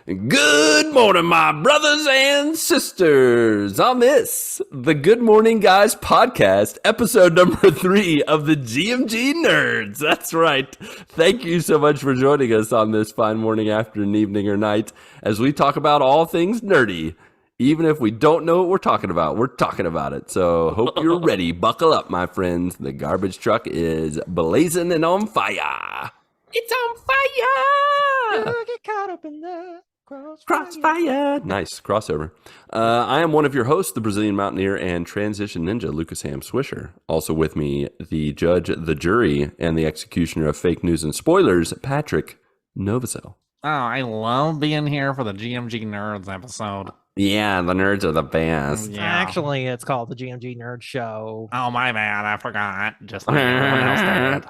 Good morning, my brothers and sisters. On this, the Good Morning Guys podcast, episode number 3 of the GMG Nerds. That's right. Thank you so much for joining us on this fine morning, afternoon, evening, or night as we talk about all things nerdy. Even if we don't know what we're talking about it. So hope you're ready. Buckle up, my friends. The garbage truck is blazing and on fire. It's on fire. Get caught up in the Crossfire. Nice crossover. I am one of your hosts, the Brazilian Mountaineer and Transition Ninja, Lucas Ham Swisher. Also with me, the judge, the jury, and the executioner of fake news and spoilers, Patrick Novosel. Oh, I love being here for the GMG Nerds episode. Yeah, the nerds are the best. Yeah. Actually, it's called the GMG Nerd Show. Oh, my bad. I forgot. Just like everyone else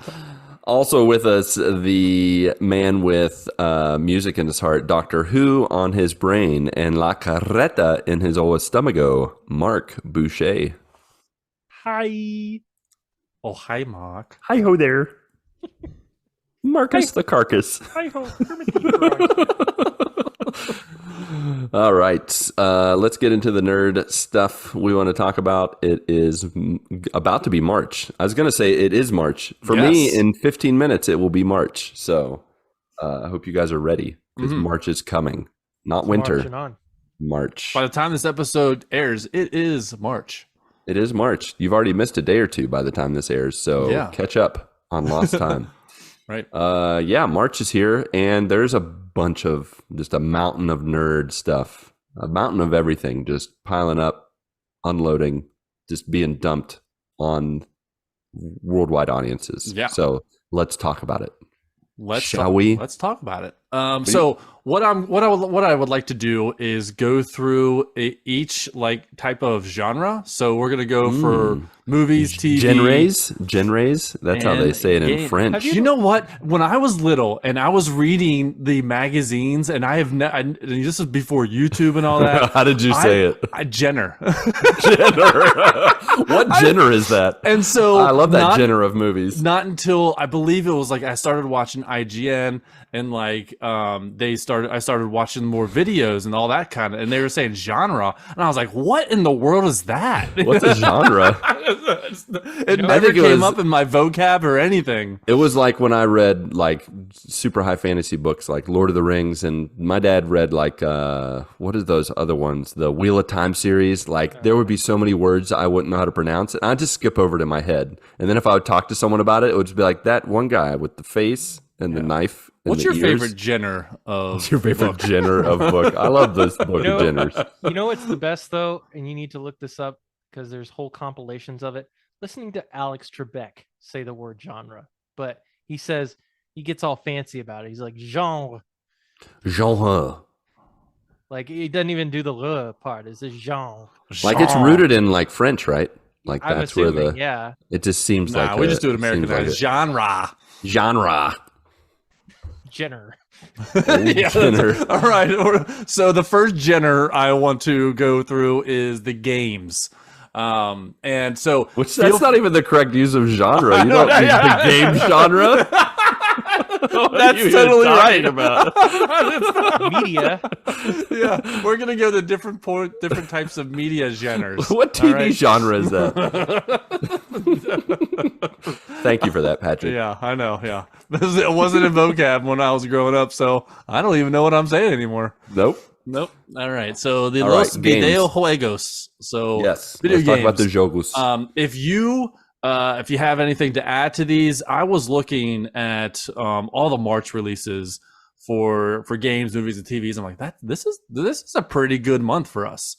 did. Also with us, the man with music in his heart, Doctor Who on his brain, and La Carreta in his old stomago, Marc Boucher. Hi. Oh, hi, Marc. Hi-ho there. Marcus the Carcass. Hi-ho. All right, let's get into the nerd stuff we want to talk about. It is about to be March. I was going to say it is March. For me, in 15 minutes, it will be March. So I hope you guys are ready because March is coming. Not winter. March. By the time this episode airs, it is March. It is March. You've already missed a day or two by the time this airs. So catch up on lost time. Right. March is here, and there's a bunch of just a mountain of nerd stuff, a mountain of everything just piling up, unloading, just being dumped on worldwide audiences. Yeah. So let's talk about it. Shall we? Let's talk about it. So what I would like to do is go through each like type of genre. So we're gonna go for movies, TV, genres. That's how they say it in French. You know what? When I was little and I was reading the magazines, and this is before YouTube and all that. How did you say it? Jenner. What genre is that? And so I love that genre of movies. Not until I believe it was like I started watching IGN and like I started watching more videos and all that kind of, and they were saying genre, and I was like, what in the world is that? What's a genre? It never came up in my vocab or anything. It was like when I read like super high fantasy books like Lord of the Rings, and my dad read like what are those other ones, the Wheel of Time series. Like there would be so many words I wouldn't know how to pronounce, and I'd just skip over it in my head, and then if I would talk to someone about it, it would just be like that one guy with the face and the knife. What's your favorite genre of What's your favorite genre of book? I love this book of genres. You know what's the best, though? And you need to look this up because there's whole compilations of it. Listening to Alex Trebek say the word genre. But he says, he gets all fancy about it. He's like, genre. Genre. Like, he doesn't even do the le part. It's a genre. Like, it's rooted in, like, French, right? Like, I'm that's where assuming, yeah. It just seems like we just do it Americanized. Like genre. Jenner. Jenner. All right. So the first genre I want to go through is the games. And so that's not even the correct use of genre. You don't use the game genre. That's totally right. About media. Yeah, we're gonna go to different types of media genres. What TV genre is that? Thank you for that, Patrick. Yeah, I know. Yeah, it wasn't in vocab when I was growing up, so I don't even know what I'm saying anymore. Nope. All right. So the Los Videojuegos. So yes, video let's games. Talk about the jogos. If you have anything to add to these, I was looking at all the March releases for games, movies, and TVs. I'm like, this is a pretty good month for us.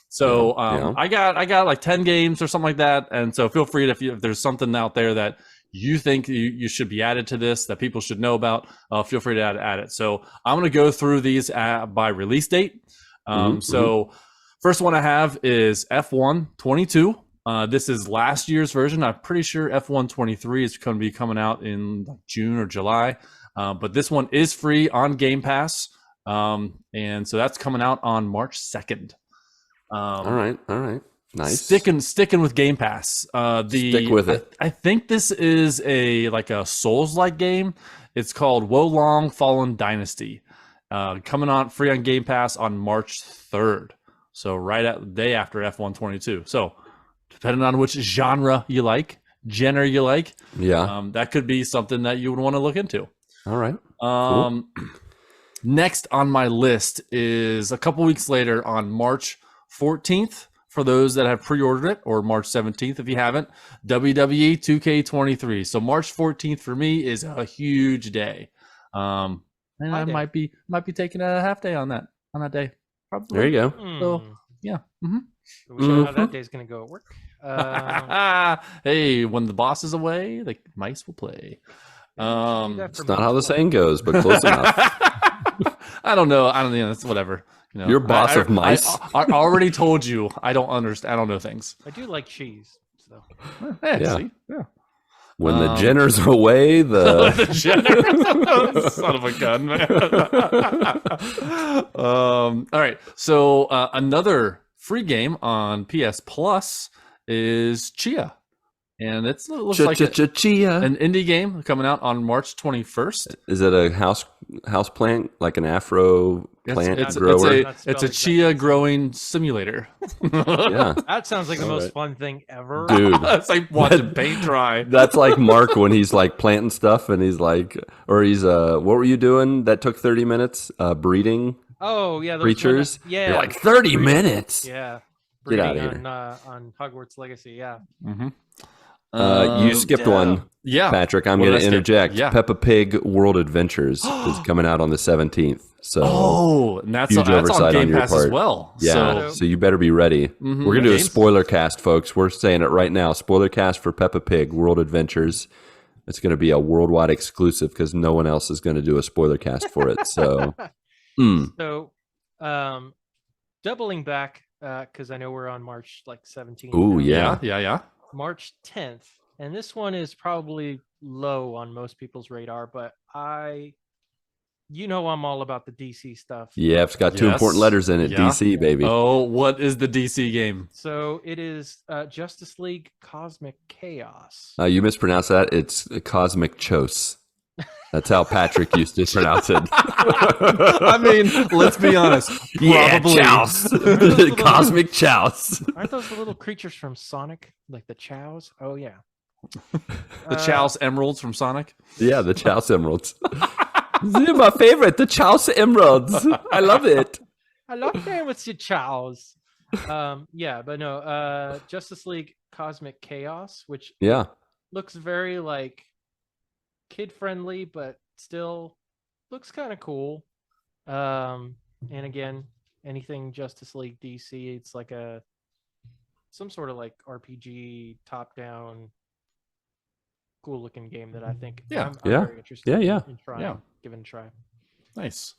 So I got like 10 games or something like that, and so feel free to, if there's something out there that you think you should be added to this, that people should know about, feel free to add it. So I'm going to go through these by release date. So first one I have is F1 22. This is last year's version. I'm pretty sure F1 23 is going to be coming out in June or July. But this one is free on Game Pass. And so that's coming out on March 2nd. All right. Nice. Sticking with Game Pass. Stick with it. I think this is a Souls-like game. It's called Wolong Fallen Dynasty. coming on free on Game Pass on March 3rd. So right at the day after F122. So depending on which genre you like, that could be something that you would want to look into. All right. Cool. Next on my list is a couple weeks later on March 14th. For those that have pre-ordered it, or March 17th if you haven't, WWE 2K23. So March 14th for me is a huge day, and I might be taking a half day on that day. Probably. There you go. So yeah. We should know how that day's going to go at work. Hey, when the boss is away, the mice will play. It's not how the saying goes, but close enough. I don't know. That's whatever. You know, You're boss of mice. I already told you I don't understand. I don't know things. I do like cheese. So. Yeah. See? Yeah. When the Jenner's away, the Jenner, son of a gun, man. All right. So another free game on PS Plus is Chia. And it looks like Chia. An indie game coming out on March 21st. Is it a house plant, like an Afro plant grower? It's a chia growing simulator. Yeah, that sounds like the most fun thing ever, dude. It's like watching paint dry. That's like Marc when he's like planting stuff, and he's like, or he's what were you doing that took 30 minutes? Breeding. Oh yeah, creatures. Yeah, you're like 30 minutes. Yeah, get out of here on Hogwarts Legacy. Yeah. Mm-hmm. You skipped one, Patrick. I'm going to interject. Yeah. Peppa Pig World Adventures is coming out on the 17th. So, and that's huge on oversight Game on your Pass part as well. Yeah, so you better be ready. We're going to do a spoiler cast, folks. We're saying it right now. Spoiler cast for Peppa Pig World Adventures. It's going to be a worldwide exclusive because no one else is going to do a spoiler cast for it. So, So, doubling back because I know we're on March 17th. Ooh, now. Yeah. March 10th, and this one is probably low on most people's radar, but I'm all about the DC stuff. Yeah, it's got two important letters in it. Yeah. DC, baby. Oh, what is the DC game? So it is Justice League Cosmic Chaos. You mispronounced that. It's Cosmic Chose. That's how Patrick used to pronounce it. I mean, let's be honest. Probably. Chouse. Cosmic Chouse. Aren't those the little creatures from Sonic? Like the Chows? Oh, yeah. The Chouse Emeralds from Sonic? Yeah, the Chouse Emeralds. They're my favorite, the Chouse Emeralds. I love it. I love playing with your Chows. Yeah, but no, Justice League Cosmic Chaos, which looks very like kid friendly, but still looks kind of cool. And again, anything Justice League DC, it's like some sort of like RPG top down cool looking game that I think I'm very interested in trying, giving a try. Nice.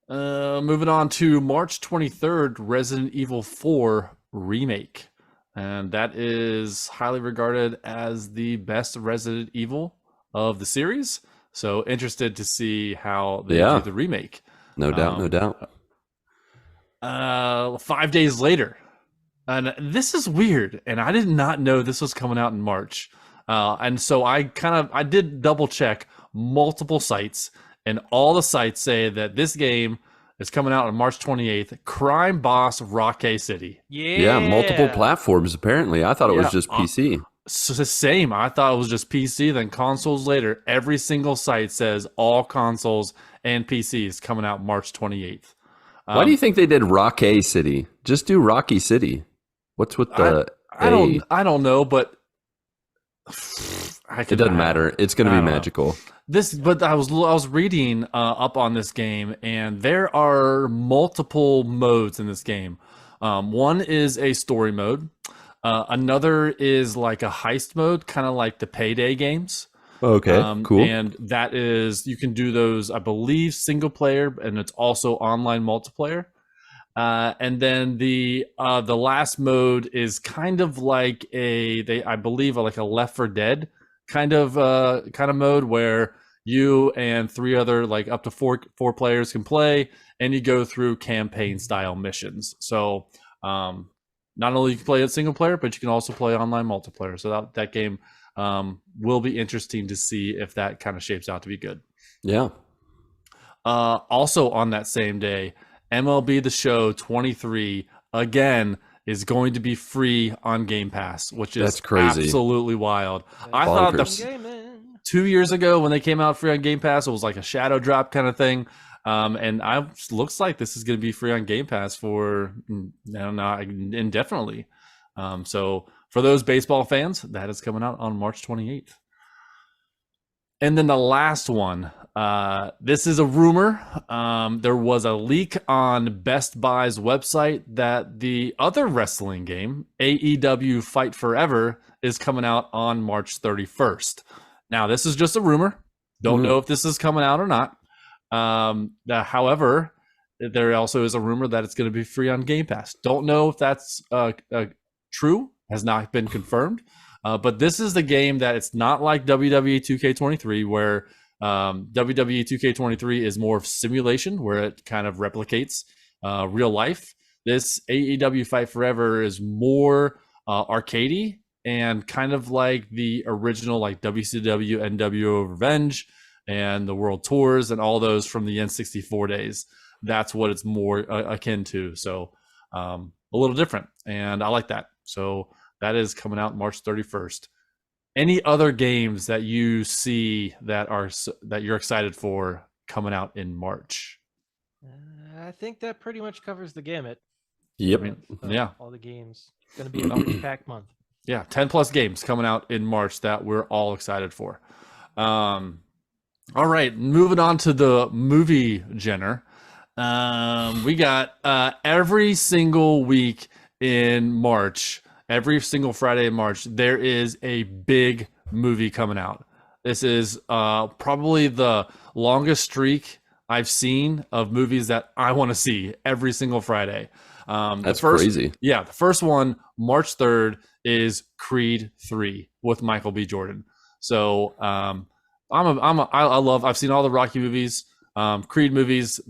Moving on to March 23rd, Resident Evil 4 remake. And that is highly regarded as the best Resident Evil of the series. So interested to see how they do the remake. No doubt. 5 days later. And this is weird. And I did not know this was coming out in March. And so I did double check multiple sites, and all the sites say that this game is coming out on March 28th. Crime Boss Rockay City. Yeah, multiple platforms apparently. I thought it was just PC. So the same. I thought it was just PC, then consoles later. Every single site says all consoles and PCs coming out March 28th. Why do you think they did Rockay City? Just do Rocky City. What's with the I don't know, but it doesn't matter. It's going to be magical. But I was reading up on this game, and there are multiple modes in this game. One is a story mode. Another is like a heist mode, kind of like the Payday games. Okay, cool. And that is, you can do those, I believe, single player, and it's also online multiplayer. And then the last mode is kind of like I believe like a Left 4 Dead kind of mode where you and three other, like up to four players can play, and you go through campaign style missions. So not only you can play it single player, but you can also play online multiplayer. So that game will be interesting to see if that kind of shapes out to be good. Yeah. Also on that same day, MLB The Show 23 again is going to be free on Game Pass, which is That's crazy. absolutely wild. I That's thought bonkers. gaming. 2 years ago when they came out free on Game Pass, it was like a shadow drop kind of thing. And looks like this is going to be free on Game Pass for indefinitely. So for those baseball fans, that is coming out on March 28th. And then the last one, this is a rumor. There was a leak on Best Buy's website that the other wrestling game, AEW Fight Forever, is coming out on March 31st. Now, this is just a rumor. Don't know if this is coming out or not. However, there also is a rumor that it's going to be free on Game Pass. Don't know if that's true. Has not been confirmed. But this is the game that it's not like WWE 2K23, where WWE 2K23 is more of simulation, where it kind of replicates real life. This AEW Fight Forever is more arcadey and kind of like the original like WCW NWO Revenge and the World Tours and all those from the N64 days. That's what it's more akin to. So a little different, and I like that. So that is coming out March 31st. Any other games that you see that you're excited for coming out in March? I think that pretty much covers the gamut. Yep. Yeah. All the games. It's going to be a packed month. Yeah, 10 plus games coming out in March that we're all excited for. All right, moving on to the movie genre. We got every single week in March, every single Friday in March, there is a big movie coming out. This is probably the longest streak I've seen of movies that I want to see every single Friday. That's crazy. Yeah, the first one, March 3rd, is Creed 3 with Michael B. Jordan. So I've seen all the Rocky movies, Creed movies.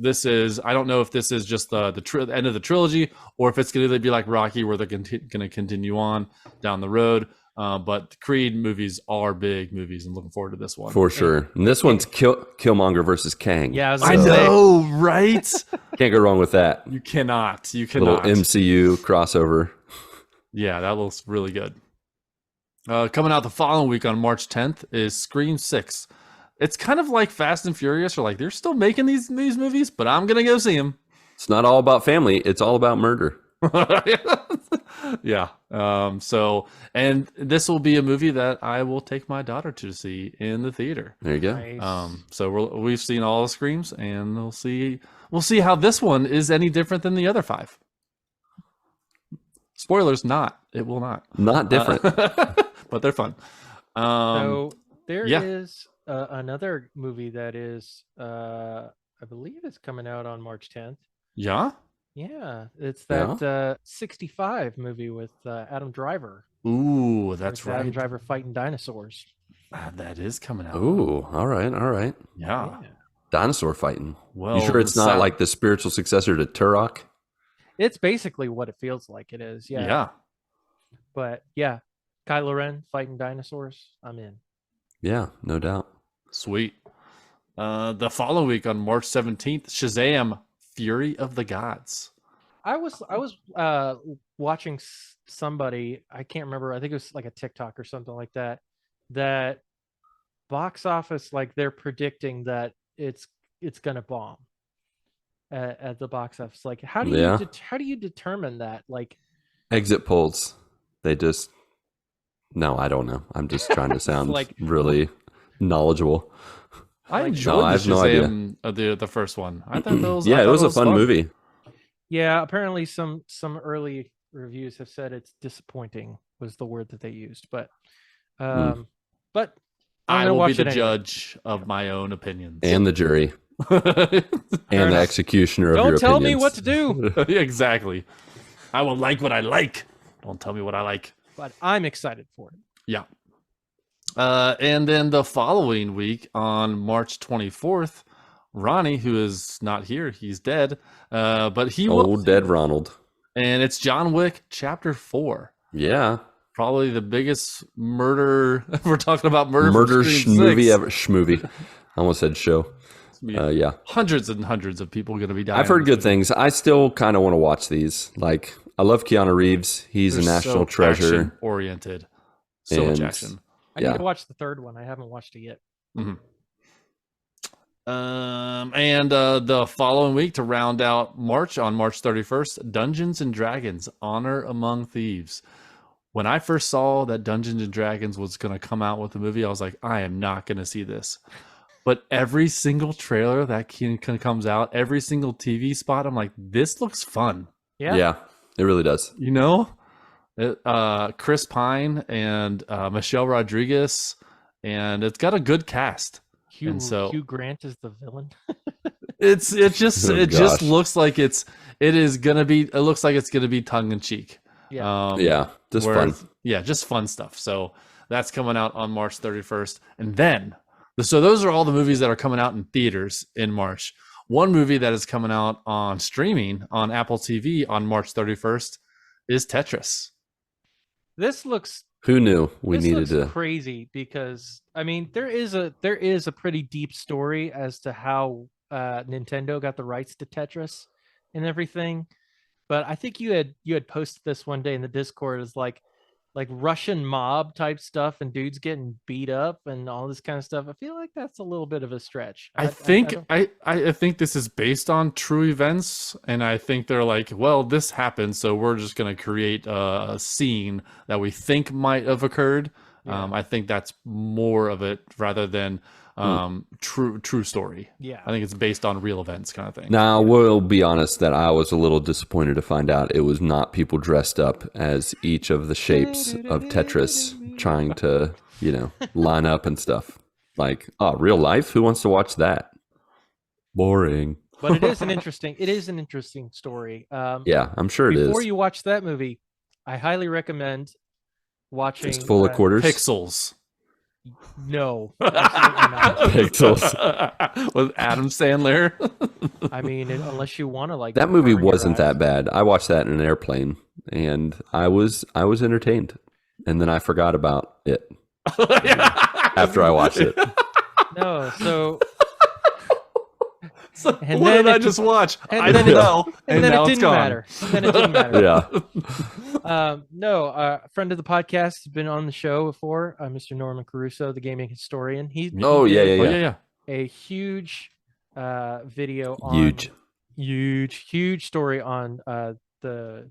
I don't know if this is just the end of the trilogy or if it's going to be like Rocky where they're going to continue on down the road. But the Creed movies are big movies, and looking forward to this one. For sure. And this one's Killmonger versus Kang. Yeah, I know, right? Can't go wrong with that. You cannot. Little MCU crossover. Yeah, that looks really good. Coming out the following week on March 10th is Scream 6. It's kind of like Fast and Furious, or like they're still making these movies, but I'm gonna go see them. It's not all about family. It's all about murder. Yeah. And this will be a movie that I will take my daughter to see in the theater. There you go. Nice. So we've seen all the Screams, and we'll see how this one is any different than the other 5. Spoilers, not. It will not. Not different. But they're fun. So there yeah. is another movie that is, I believe it's coming out on March 10th. Yeah? Yeah, it's that 65 movie with Adam Driver. Ooh, that's right. Adam Driver fighting dinosaurs. That is coming out. Ooh, all right. Yeah. Dinosaur fighting. Well, You sure it's not like the spiritual successor to Turok? It's basically what it feels like it is. Yeah. Yeah. But yeah, Kylo Ren fighting dinosaurs. I'm in. Yeah, no doubt. Sweet. The following week on March 17th, Shazam! Fury of the Gods. I was watching somebody, I can't remember, I think it was like a TikTok or something like that, that box office, like they're predicting that it's gonna bomb at the box office. Like how do you determine that? Like Exit polls. No, I don't know. I'm just trying to sound like really knowledgeable. I Like- enjoyed No, I the have no Shazam, the first one. I thought those. Yeah, it was a fun movie. yeah, apparently some early reviews have said it's disappointing was the word that they used, but but I'm I gonna will watch be the it anyway. judge of my own opinions. And the jury. And the enough. executioner of your Don't tell me opinions. what to do, Exactly. I will like what I like. Don't tell me what I like. but I'm excited for it. Yeah. And then the following week on March 24th, Ronnie, who is not here, he's dead. But he will. Old dead Ronald. And it's John Wick Chapter 4. Yeah. Probably the biggest murder. We're talking about murder. Murder from Scream movie 6. ever. Schmovie. I almost said show. Yeah. Hundreds and hundreds of people going to be dying. I've heard good things. I still kind of want to watch these. Like, I love Keanu Reeves. He's a national treasure. Oriented. So much And- action. I need to watch the third one. I haven't watched it yet. And the following week to round out March, on March 31st, Dungeons and Dragons: Honor Among Thieves. When I first saw that Dungeons and Dragons was going to come out with a movie, I was like, I am not going to see this. But every single trailer that comes out, every single TV spot, I'm like, this looks fun. Yeah, it really does. You know, Chris Pine and Michelle Rodriguez, and it's got a good cast. Hugh Grant is the villain. It just gosh. looks like it looks like it's gonna be tongue in cheek. Yeah. Just fun. Yeah, just fun stuff. So that's coming out on March 31st, and then so those are all the movies that are coming out in theaters in March. One movie that is coming out on streaming on Apple TV on March 31st is Tetris. This looks Who knew we needed looks to? crazy because I mean there is a pretty deep story as to how Nintendo got the rights to Tetris and everything. But I think you had posted this one day in the Discord as like Russian mob type stuff and dudes getting beat up and all this kind of stuff. I feel like that's a little bit of a stretch. I think this is based on true events, and I think they're like, well, this happened, so we're just going to create a scene that we think might have occurred. Yeah. I think that's more of it rather than true story. Yeah. I think it's based on real events kind of thing. Now, we'll be honest that I was a little disappointed to find out it was not people dressed up as each of the shapes of Tetris trying to, line up and stuff. Like, real life? Who wants to watch that? Boring. But it is an interesting story. Yeah, I'm sure it is. Before you watch that movie, I highly recommend watching Fistful of Quarters? Pixels. No, absolutely not. Pixels. With Adam Sandler. I mean, unless you want to like That movie burn your wasn't that eyes. bad. I watched that in an airplane, and I was entertained. And then I forgot about it after I watched it. No, so So And what then did I it- just watch? and I then don't it- know. and then now it it's didn't gone. matter. Then it didn't matter. Yeah. No, a friend of the podcast has been on the show before, Mr. Norman Caruso, the gaming historian. He Oh, did yeah, Oh, yeah. a huge video on huge story on the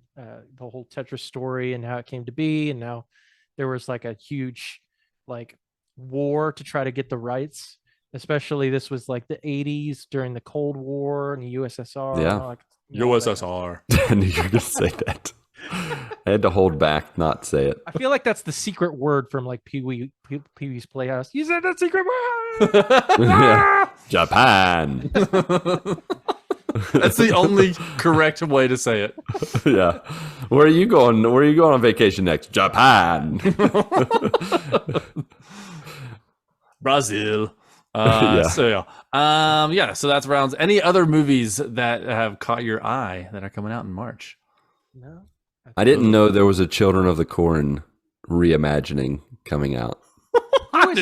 whole Tetris story and how it came to be, and now there was like a huge war to try to get the rights. Especially this was like the 80s during the Cold War and the USSR. Yeah. and all that. USSR. I knew you were going to say that. I had to hold back, not say it. I feel like that's the secret word from like Pee-wee's Playhouse. You said that secret word. Yeah. Japan. That's the only correct way to say it. Yeah. Where are you going? Where are you going on vacation next? Japan. Brazil. Yeah. So that's rounds. Any other movies that have caught your eye that are coming out in March? No. I didn't know there was a Children of the Corn reimagining coming out. I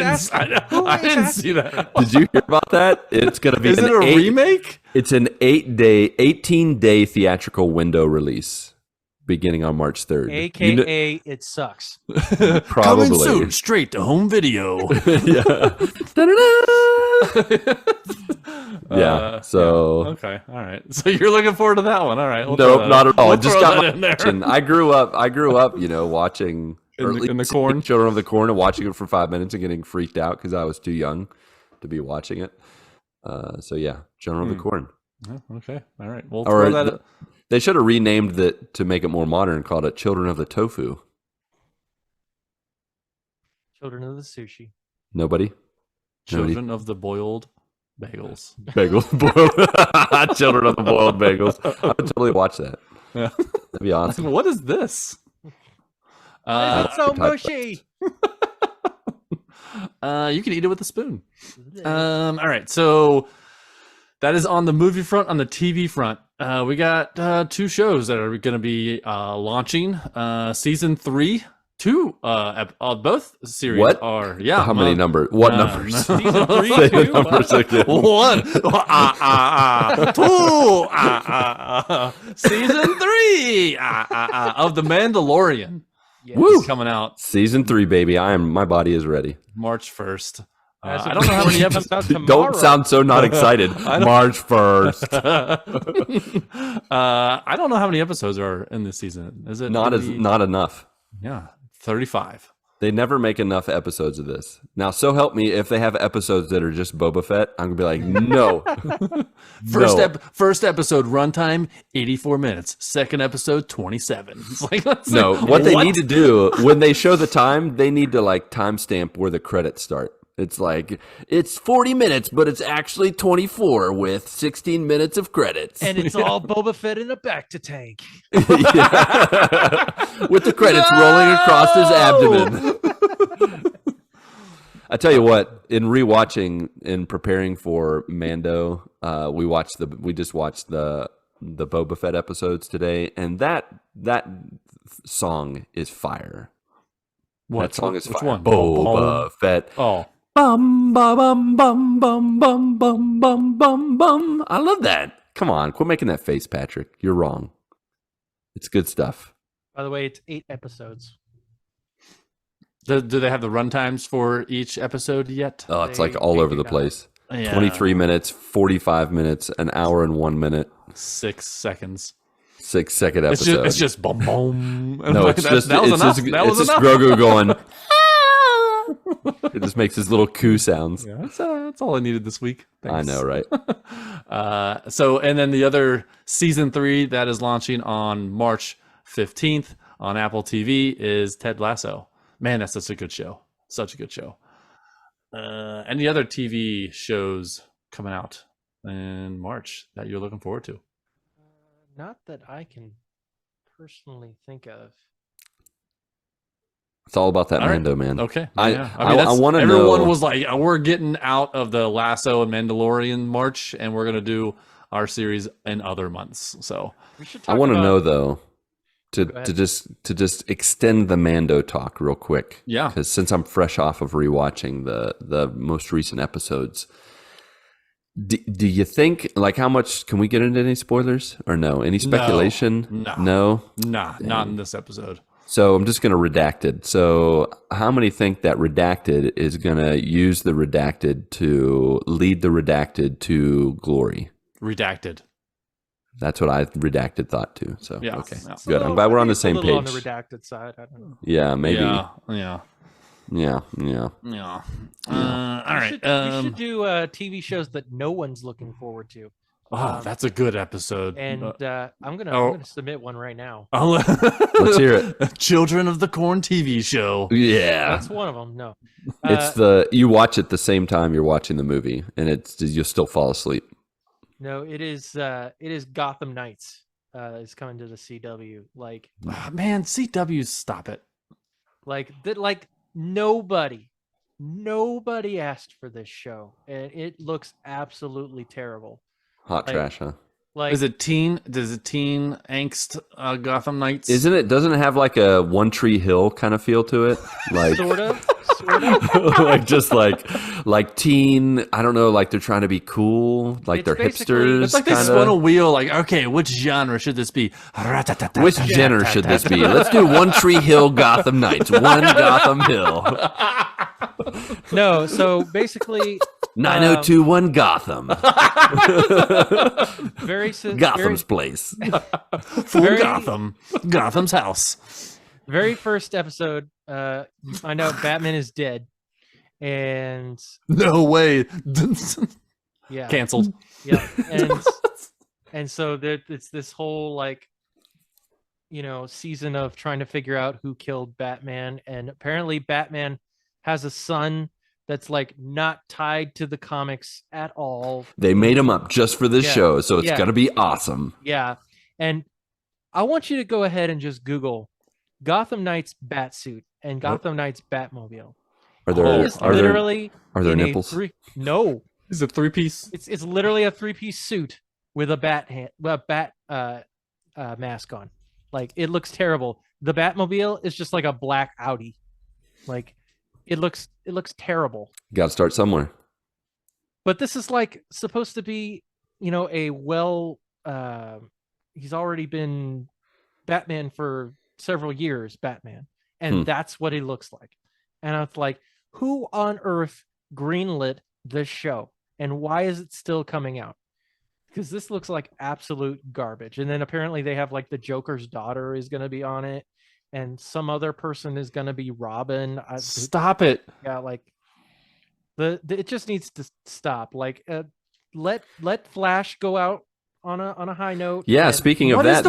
didn't see that. Did you hear about that? It's going to be Is it a remake? It's an 18-day theatrical window release beginning on March 3rd. AKA it sucks. Coming Probably. soon, straight to home video. Yeah. Yeah. So Okay, all right. So you're looking forward to that one. All right. We'll nope, not at all. We'll It just throw got that my in there. attention. I grew up, watching In or the- at least in the seeing corn? Children of the Corn and watching it for 5 minutes and getting freaked out because I was too young to be watching it. So yeah, Children of the Corn. Oh, okay. All right. We'll Or throw that. they should have renamed it to make it more modern and called it Children of the Tofu. Children of the Sushi. Nobody? Children of the boiled bagels. Bagels. Children of the boiled bagels. I would totally watch that. Yeah. That'd be awesome. What is this? Why is it so type of- mushy? You can eat it with a spoon. All right, so that is on the movie front. On the TV front, we got 2 shows that are going to be launching. Season 3, two. Both series What? are. Yeah. How many numbers? What numbers? Season 3, Say the 2, numbers again. One. Two. Season 3 of The Mandalorian. Yes. Woo! Is coming out Season 3, baby. My body is ready. March 1st. As I don't know how many comes out tomorrow. Don't sound so not excited. March 1st. I don't know how many episodes are in this season. Is it Not enough. Yeah, 35. They never make enough episodes of this. Now, so help me, if they have episodes that are just Boba Fett, I'm gonna be like, no. First episode runtime 84 minutes. Second episode 27. It's like No, what they need to do when they show the time, they need to like timestamp where the credits start. It's like it's 40 minutes, but it's actually 24 with 16 minutes of credits. And it's all Boba Fett in a Bacta tank. Yeah. With the credits rolling across his abdomen. I tell you what, in rewatching and preparing for Mando, we just watched the Boba Fett episodes today, and that song is fire. That song is Which fire. one? Boba Fett. Oh. Bum ba bum bum bum bum bum bum bum bum. I love that. Come on, quit making that face, Patrick. You're wrong. It's good stuff. By the way, it's 8 episodes. Do they have the runtimes for each episode yet? Oh, it's like all over the place. Yeah. 23 minutes, 45 minutes, an hour and 1 minute, 6 seconds. 6-second episode. It's just boom boom. No, it's just enough. Grogu going. It just makes his little coo sounds. Yeah, that's all I needed this week. Thanks. I know, right? And then the other season 3 that is launching on March 15th on Apple TV is Ted Lasso. Man, that's such a good show. Such a good show. Any other TV shows coming out in March that you're looking forward to? Not that I can personally think of. It's all about that All right. Mando, man. Okay. I that's- want to know. Everyone was like, we're getting out of the Lasso and Mandalorian March, and we're going to do our series in other months. So We should I talk want to about- know though, Go to ahead. just extend the Mando talk real quick. Yeah. Because since I'm fresh off of rewatching the most recent episodes, do you think, like, how much can we get into any spoilers or no? Any speculation? No. Nah, not in this episode. So I'm just going to redact it. So how many think that redacted is going to use the redacted to lead the redacted to glory? Redacted. That's what I redacted thought too. So Yeah. okay, Yeah. good. I'm glad we're on the same a little page. on the redacted side. I don't know. Yeah, maybe. Yeah. Yeah. All right. We should do TV shows that no one's looking forward to. Oh, that's a good episode. And I'm gonna submit one right now. Let's hear it. Children of the Corn TV show. Yeah. That's one of them. No, It's you watch it the same time you're watching the movie, and you'll still fall asleep. no. It is Gotham Knights. Is coming to the CW. Like Oh, man, CW, stop it. Like nobody asked for this show, and it looks absolutely terrible. Hot trash, huh? Like, Does it teen angst Gotham Knights? Doesn't it have like a One Tree Hill kind of feel to it? Like sort of. like just like teen, I don't know, like they're trying to be cool, like It's they're basically- hipsters. It's like they kinda. spun a wheel, like, okay, which genre should this be? Which genre should this be? Let's do One Tree Hill Gotham Knights. One Gotham Hill. No, so basically 9021 Gotham. Gotham's place. For Gotham's house. very first episode, you find out Batman is dead, and No way. yeah, Canceled. yeah, and so it's this whole like, season of trying to figure out who killed Batman, and apparently Batman has a son that's like not tied to the comics at all. They made him up just for this Yeah. show, so it's Yeah. gonna be awesome. Yeah, and I want you to go ahead and just Google Gotham Knights Batsuit and Gotham Knights Batmobile. Are there He is literally are there in a nipples? No, Is it 3-piece? it's literally a 3-piece suit with a bat mask on. Like it looks terrible. The Batmobile is just like a black Audi. Like it looks terrible. Got to start somewhere. But this is like supposed to be, a he's already been Batman for several years, Batman. And that's what he looks like. And I was like, who on earth greenlit this show? And why is it still coming out? Because this looks like absolute garbage. And then apparently they have like the Joker's daughter is going to be on it. And some other person is going to be Robin. Stop it. Yeah, like it just needs to stop. Like let Flash go out on a high note. Yeah, speaking of that,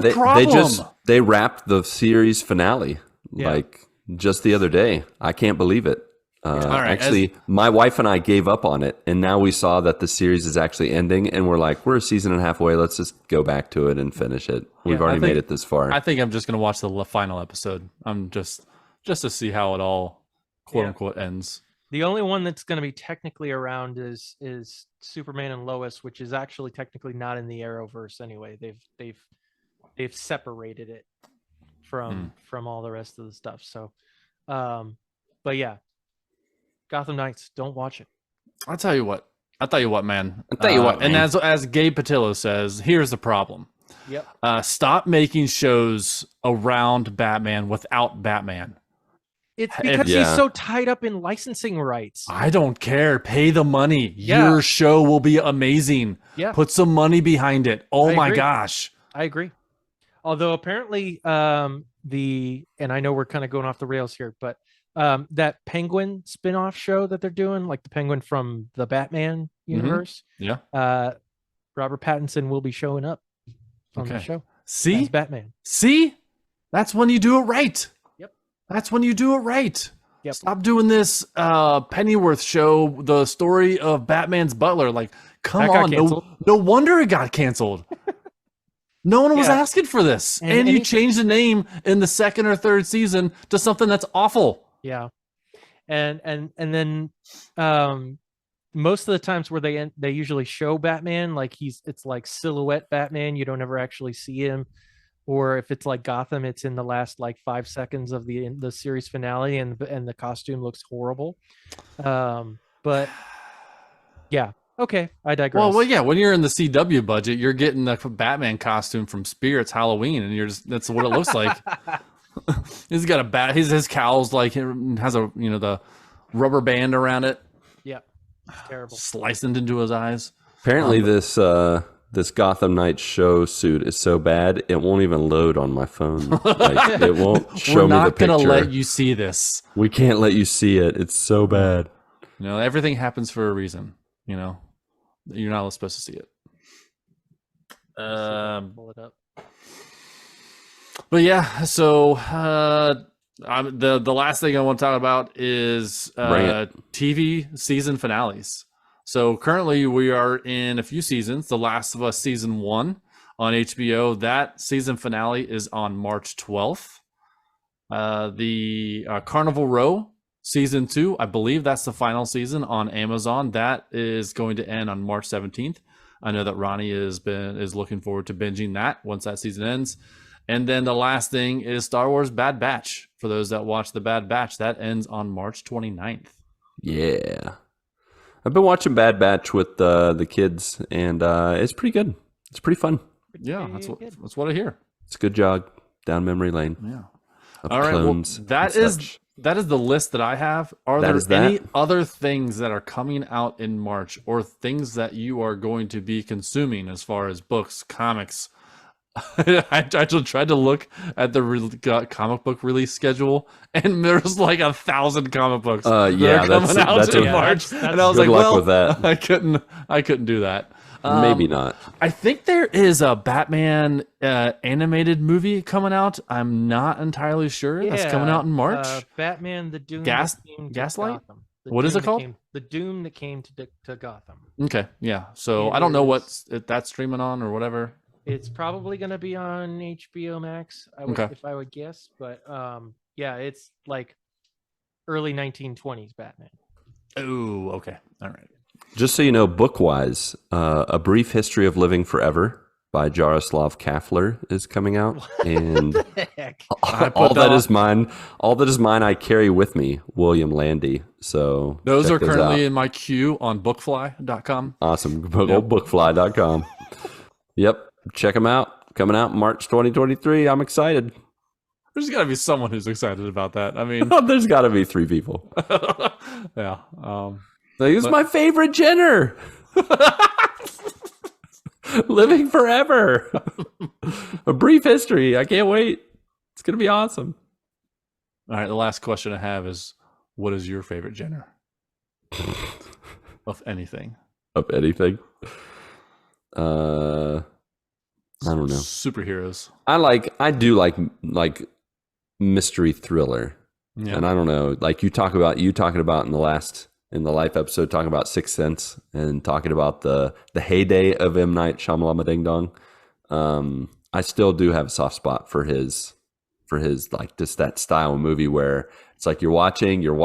they wrapped the series finale like just the other day. I can't believe it. Actually, my wife and I gave up on it, and now we saw that the series is actually ending, and we're like, we're a season and a half away. Let's just go back to it and finish it. We've already made it this far. I think I'm just going to watch the final episode. I'm just to see how it all, quote unquote, ends. The only one that's going to be technically around is Superman and Lois, which is actually technically not in the Arrowverse anyway. They've separated it from all the rest of the stuff. So, but yeah. Gotham Knights, don't watch it. I'll tell you what, man. Man. And as Gabe Patillo says, here's the problem. Yep. Stop making shows around Batman without Batman. It's because he's so tied up in licensing rights. I don't care. Pay the money. Yeah. Your show will be amazing. Yeah. Put some money behind it. Oh my gosh. I agree. Although apparently and I know we're kind of going off the rails here, but that Penguin spin-off show that they're doing, like the Penguin from the Batman universe. Yeah. Robert Pattinson will be showing up on the show. See? As Batman. See? That's when you do it right. Yep. That's when you do it right. Yep. Stop doing this Pennyworth show, the story of Batman's butler. Like, come on. No wonder it got canceled. No one was asking for this. And you changed the name in the second or third season to something that's awful. Yeah. And then most of the times where they usually show Batman, like it's like silhouette Batman, you don't ever actually see him. Or if it's like Gotham, it's in the last like 5 seconds of the series finale, and the costume looks horrible. But yeah, okay, I digress. Well, yeah, when you're in the CW budget, you're getting the Batman costume from Spirit's Halloween, and that's what it looks like. He's got a bat. His cowl's like has a the rubber band around it. Yeah, it's terrible. Sliced into his eyes. Apparently, this Gotham Knights show suit is so bad it won't even load on my phone. Like, it won't show me the picture. We're not gonna let you see this. We can't let you see it. It's so bad. Everything happens for a reason. You're not supposed to see it. Pull it up. But yeah, so the last thing I want to talk about is TV season finales. So currently we are in a few seasons. The Last of Us season 1 on HBO. That season finale is on March 12th. The Carnival Row season 2, I believe that's the final season on Amazon. That is going to end on March 17th. I know that Ronnie is looking forward to binging that once that season ends. And then the last thing is Star Wars Bad Batch. For those that watch the Bad Batch, that ends on March 29th. Yeah. I've been watching Bad Batch with the kids, and it's pretty good. It's pretty fun. Yeah, that's what I hear. It's a good jog down memory lane. Yeah. All right, well, that is the list that I have. Are there any other things that are coming out in March, or things that you are going to be consuming as far as books, comics? I tried to look at the comic book release schedule, and there's like 1,000 comic books. That's out in March, and I was like, well, with that. I couldn't do that. Maybe not. I think there is a Batman animated movie coming out. I'm not entirely sure. That's coming out in March. Batman: The Doom. Gaslight. What is it called? The Doom that came to Gotham. Okay, yeah. So I don't know what that's streaming on or whatever. It's probably going to be on HBO Max, if I would guess. But yeah, it's like early 1920s Batman. Oh, okay. All right. Just so you know, book-wise, A Brief History of Living Forever by Jaroslav Kafler is coming out, and The heck? all that is mine. All that is mine, I carry with me. William Landy. So Those check are currently out. in my queue on bookfly.com. Awesome. Bookfly.com. Yep, check them out. Coming out March 2023. I'm excited. There's got to be someone who's excited about that. I mean, There's got to be 3 people. yeah. Like, it's my favorite Jenner. Living forever. A brief history. I can't wait. It's going to be awesome. All right. The last question I have is, what is your favorite Jenner of anything? Of anything. I don't know. Superheroes. I do like mystery thriller. Yeah. And I don't know, like you talking about in the Life episode, talking about Sixth Sense and talking about the heyday of M. Night Shyamalan Ding Dong. I still do have a soft spot for his like just that style of movie where it's like you're watching and you're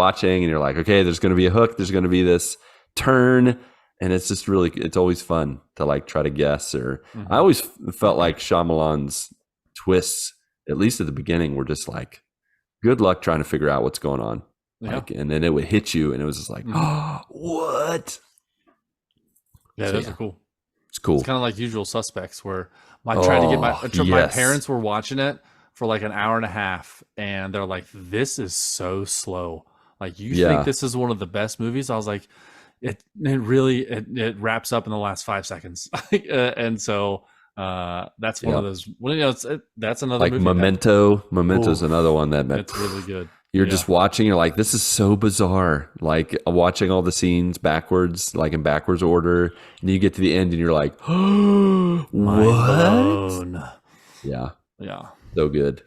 like, okay, there's going to be a hook, there's going to be this turn, and it's just really, it's always fun to like try to guess. Or I always felt like Shyamalan's twists, at least at the beginning, were just like, good luck trying to figure out what's going on. Yeah. Like, and then it would hit you, and it was just like, oh, what? Yeah, So, those yeah. are cool. It's cool. It's kind of like Usual Suspects, where I tried to get my yes. parents were watching it for like an hour and a half, and they're like, "This is so slow. Like, you think this is one of the best movies?" I was like, "It really wraps up in the last 5 seconds," and so that's one of those. Well, you know, that's another like movie Memento. Memento's another one that it's really good. You're just watching. You're like, this is so bizarre. Like watching all the scenes backwards, like in backwards order, and you get to the end, and you're like, Mind what? blown. Yeah, Yeah. so good,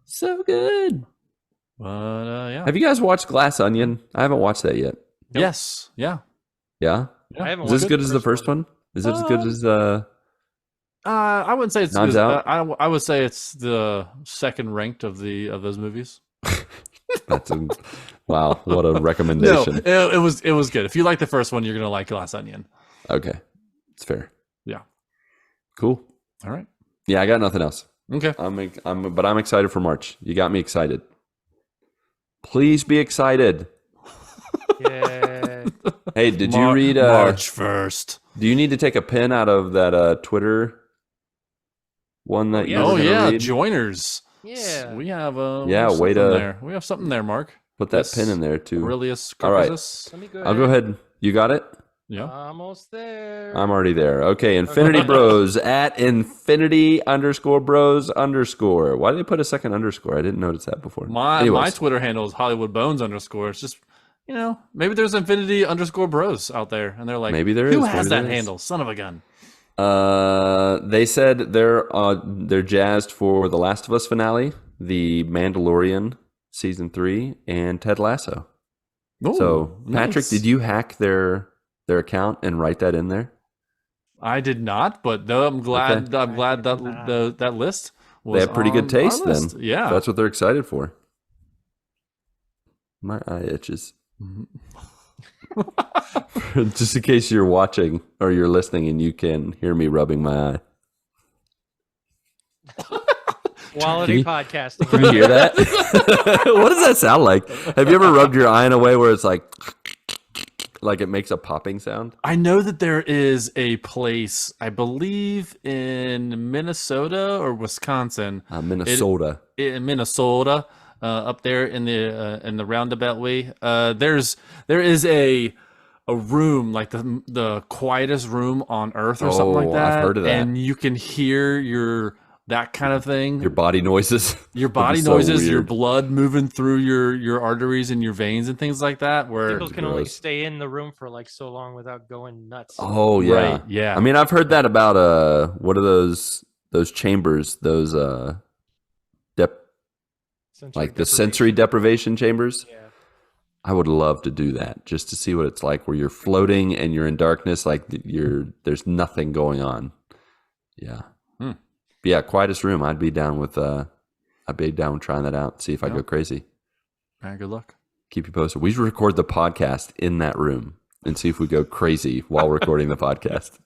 so good. But yeah. Have you guys watched Glass Onion? I haven't watched that yet. Nope. Yes. Yeah. Yeah, I haven't is it as watched good as the first one? Is it as good as I wouldn't say it's Knives good. Out? I would say it's the second ranked of those movies. That's wow, what a recommendation. No, it was good. If you like the first one, you're gonna like Glass Onion. Okay, it's fair. Yeah. Cool. All right. Yeah, I got nothing else. Okay. I'm excited for March. You got me excited. Please be excited. Yeah. Hey, did you read March 1st? Do you need to take a pen out of that Twitter one that you were Oh gonna yeah, read? Yeah. joiners. We have way to- there. We have something there, Mark. Put that pin in there too. Aurelius All right. Carpus. Let me go I'll go ahead. You got it? Yeah. Almost there. I'm already there. Okay, Infinity Bros at Infinity_Bros_. Why did they put a second underscore? I didn't notice that before. My Anyways. Twitter handle is Hollywood Bones _. It's just, maybe there's Infinity_Bros out there, and they're like, Maybe there who is. has Maybe that there is. handle? Son of a gun. They said they're jazzed for the Last of Us finale, The Mandalorian season 3, and Ted Lasso. Ooh, So, Patrick, nice. did you hack their account and write that in there? I did not, but though I'm glad. Okay. I'm glad that that list was. They have pretty good on taste our then. list. Yeah. That's what they're excited for. My eye itches. Just in case you're watching or you're listening and you can hear me rubbing my eye. Quality Can podcasting. Can you hear that? What does that sound like? Have you ever rubbed your eye in a way where it's like it makes a popping sound? I know that there is a place, I believe in Minnesota or Wisconsin. Minnesota. In Minnesota, up there in the roundabout way. There is a room, like the quietest room on earth or something like that. I've heard of that. And you can hear that kind of thing. Your body noises. Your body so noises, your weird. blood moving through your arteries and your veins and things like that. Where People can only Gross. stay in the room for like so long without going nuts. Oh yeah. Right, yeah. I mean, I've heard that about what are those chambers? Those Sensory the sensory deprivation chambers. Yeah. I would love to do that just to see what it's like where you're floating and you're in darkness, like there's nothing going on. Yeah. But yeah, quietest room. I'd be down with trying that out, see if I go crazy. All right, good luck. Keep you posted. We should record the podcast in that room and see if we go crazy while recording the podcast.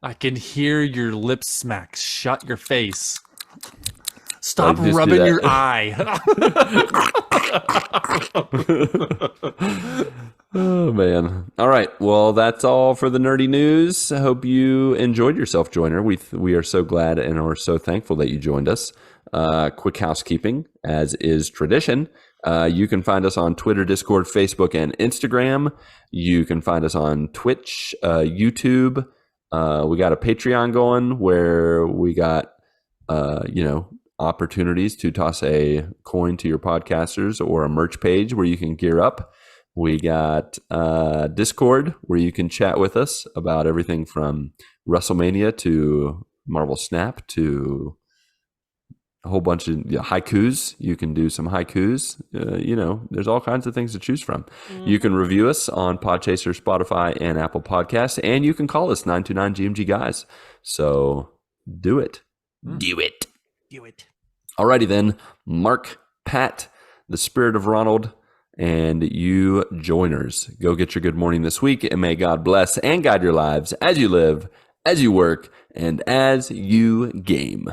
I can hear your lips smack. Shut your face. Stop Like, just do rubbing that. your eye. Oh, man. All right. Well, that's all for the nerdy news. I hope you enjoyed yourself, Joiner. We are so glad and are so thankful that you joined us. Quick housekeeping, as is tradition. You can find us on Twitter, Discord, Facebook, and Instagram. You can find us on Twitch, YouTube. We got a Patreon going where we got, opportunities to toss a coin to your podcasters, or a merch page where you can gear up. We got Discord where you can chat with us about everything from WrestleMania to Marvel Snap to a whole bunch of haikus. You can do some haikus. There's all kinds of things to choose from. You can review us on Podchaser, Spotify, and Apple Podcasts, and you can call us 929GMG guys. So do it. Do it. Do it. Alrighty then, Mark, Pat, the Spirit of Ronald, and you joiners. Go get your good morning this week, and may God bless and guide your lives as you live, as you work, and as you game.